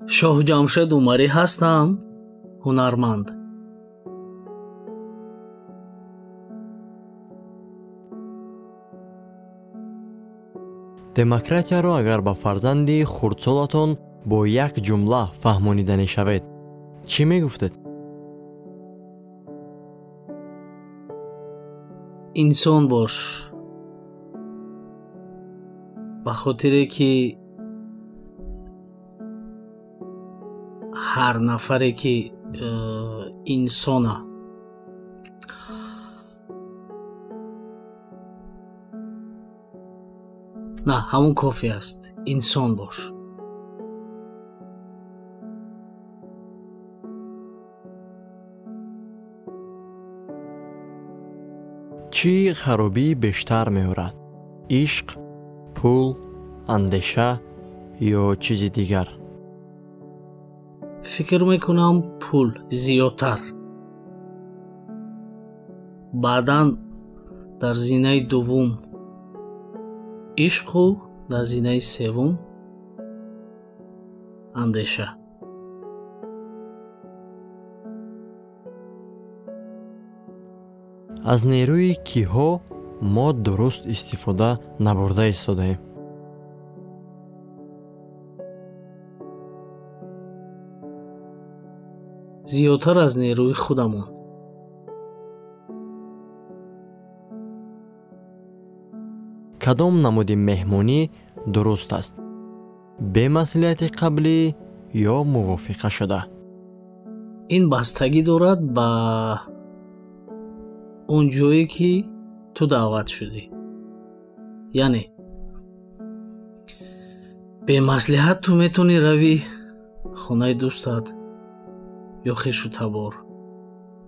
Шоҳ Умарӣ ҳастам, ҳунарманд. демократияро агар ба фарзанди хурдсолатон бо як ҷумла фаҳмонида мешавед, чӣ мегуфтед? Инсон бош. ба хотире ки ҳар нафаре ки инсона на ҳамон кофӣ аст. Инсон бош. чӣ харобӣ бештар меорад? ишқ, пул, андеша ё чизи дигар? фикр мекунам пул зиёдтар. баъдан дар зинаи дуввум ишқу дар зинаи севум андеша. аз нерӯи киҳо мо дуруст истифода набурда истодаем? зиёдтар аз нерӯи худамон. кадом намуди меҳмонӣ дуруст аст? бемаслиҳати қаблӣ ё мувофиқа шуда? ин бастагӣ дорад ба он ҷое ки ту даъват шудӣ. яъне бемаслиҳат ту метавонӣ равӣ хонаи дӯстат ё хешу табор,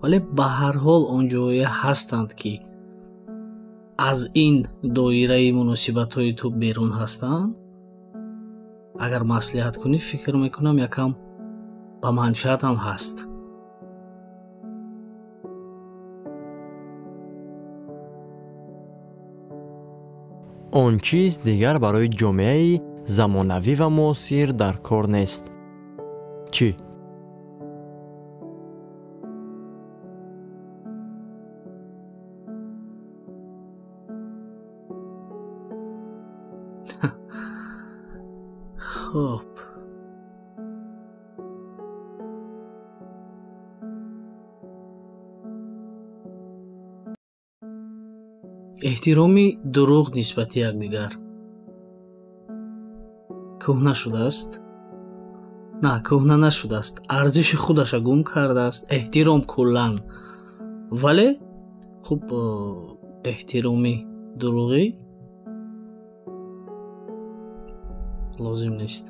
вале ба ҳар ҳол он ҷое ҳастанд ки аз ин доираи муносибатҳои ту берун ҳастанд. агар маслиҳат кунӣ, фикр мекунам якам ба манфиатам ҳаст. он чиз дигар барои ҷомеаи замонавӣ ва муосир дар кор нест. чӣ? хуб, эҳтироми дурӯғ нисбати якдигар кӯҳна шудааст? на, кӯҳна нашудааст. арзиши худаша гум кардааст. эҳтиром куллан, вале хуб, эҳтироми дурӯғӣ лозим нест.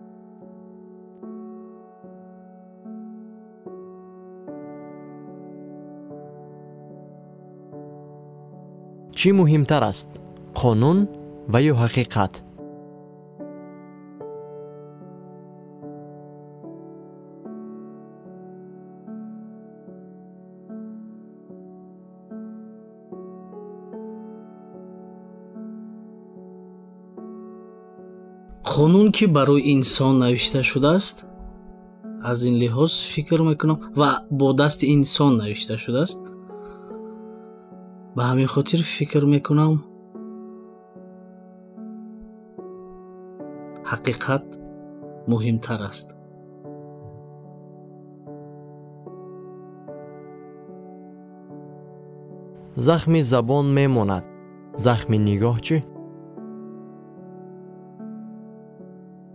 чӣ муҳимтар аст? қонун ва ё ҳақиқат? қонун ки барои инсон навишта шудааст, аз ин лиҳоз фикр мекунам, ва бо дасти инсон навишта шудааст. ба ҳамин хотир фикр мекунам ҳақиқат муҳимтар аст. захми забон мемонад, захми нигоҳ чӣ?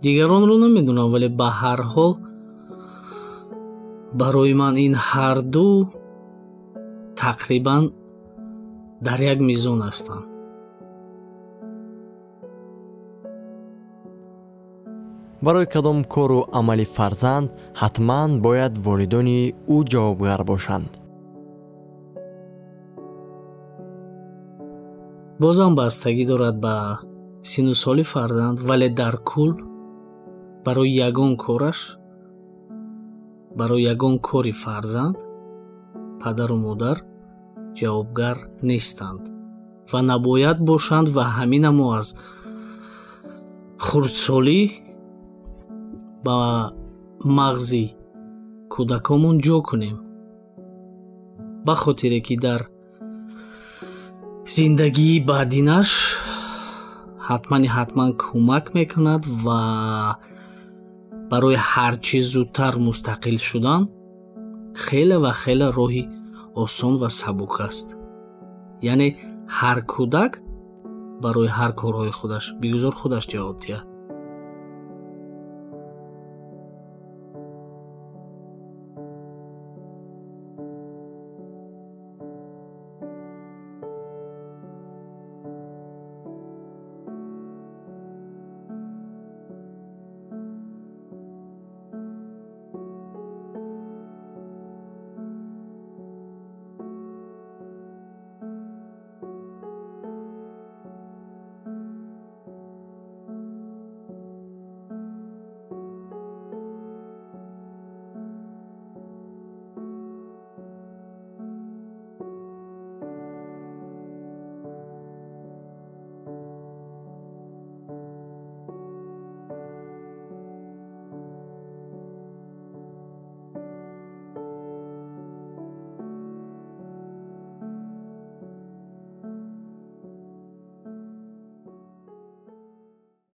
дигаронро намедонам, вале ба ҳар ҳол барои ман ин ҳарду тақрибан дар як мизон ҳастанд. барои кадом кору амали фарзанд ҳатман бояд волидони ӯ ҷавобгар бошанд? бозам бастагӣ дорад ба сину соли фарзанд, вале дар кул барои ягон кораш, барои ягон кори фарзанд падару модар ҷавобгар нестанд ва набояд бошанд. ва ҳамина мо аз хурдсолӣ ба мағзи кӯдакомон ҷо кунем. ба хотире ки дар зиндагии баъдинаш ҳатман кӯмак мекунад ва барои ҳарчи зудтар мустақил шудан хеле ва хеле роҳи осон ва сабук аст. яъне ҳар кӯдак барои ҳар корҳои худаш бигузор худаш ҷавоб диҳад.